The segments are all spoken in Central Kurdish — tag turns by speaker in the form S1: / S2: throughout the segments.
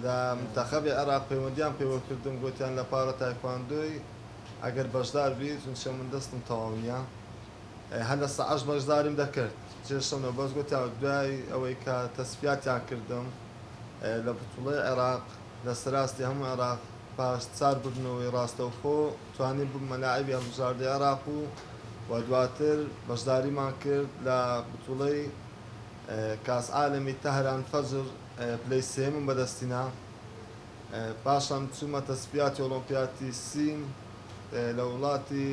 S1: لە منتەخەبی عێراق پەیوەندیان پێوەکردم گوتیان لە پارە تایکواندۆی ئەگەر بەشدار بیت چونچە من دەستم تەواو نییە هەر لە سەعەش بەشداریم دەکرد چێشەمەوە بەس گوتیان دوای ئەوەی کە تەسفیاتیان کردم لە بتوڵەی عێراق لە سەراستی هەموو عێراق پاش چار ببنەوەی ڕاستەوخۆ توانیم ببمە لاعیبی هەڵبژاردەی عێراق و دواتر بەشداریمان کرد لە بتوڵەی کاس عالەمی تەهران فەجر پلەی سێمم بەدەستینا پاشان چوومە تەسفیاتی ئۆلۆمپیاتی سین لە وڵاتی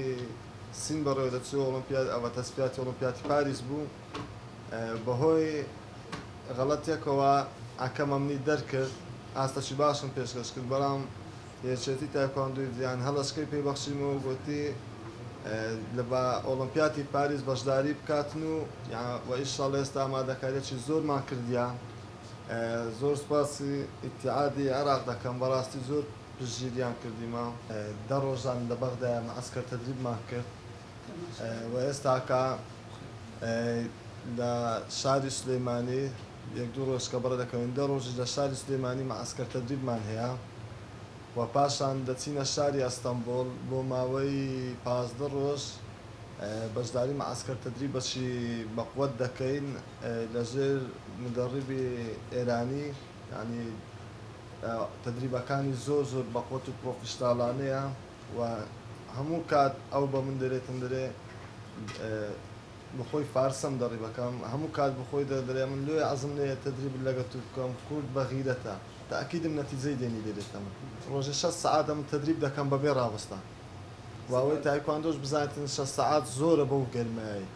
S1: سین بەڕێوە دەچوو ئۆلۆمپیاد ئەوە تەسفیاتی ئۆلۆمپیاتی پاریس بوو بەهۆی غەڵەتێکەوە ئەکەم ئەمنی دەرکرد ئاستەشی باشم پێشکەش کرد بەڵام یەکێتی تایکواندۆی دیان هەڵەشکەی پێبەخشیمەوە گوتی لە بە ئۆلۆمپیاتی پاریس بەشداری بکاتن و ئیشەڵ ئێستا ئامادەکاریەکی زۆرمان کردیە زۆر سوپاسی ئیتیحادی عێراق دەکەم بەڕاستی زۆر پشتگیریان کردیمە دە ڕۆژان لە بەغدایە معسکەر تەدریبمان کرد و ئێستاکە لە شاری سلێمانی یەک دوو ڕۆژ کە بەڕێ دەکەوین دە ڕۆژی لە شاری سلێمانی معسکەر تەدریبمان هەیە و پاشان دەچینە شاری ئەستەمبۆڵ بۆ ماوەی 15 ڕۆژ بەشداری معسکەر تەدریبەشی بەقووەت دەکەین لەژێر مدەڕیبی ئێرانی ینی تەدریبەکانی زۆر زۆر بەقووەت و پرۆفشناڵانەیە و هەموو کات ئەو بە من دەرێتم دەرێ بخۆی فارسم دەڕیبەکەم هەموو کات بخۆی دەدرێ من لێ عەزم لێ تەدریب لەگەڵ بکەم کورد بەغیرەتە تاکیدم نەتیجەی دێنی دێتەم ڕۆژێ 6 سەعات من تەدریب دەکەم بەبێ ڕاوەستان و ئەوەی تایکواندۆش بزانێتن 6 سەعات زۆرە بەو گەرمایی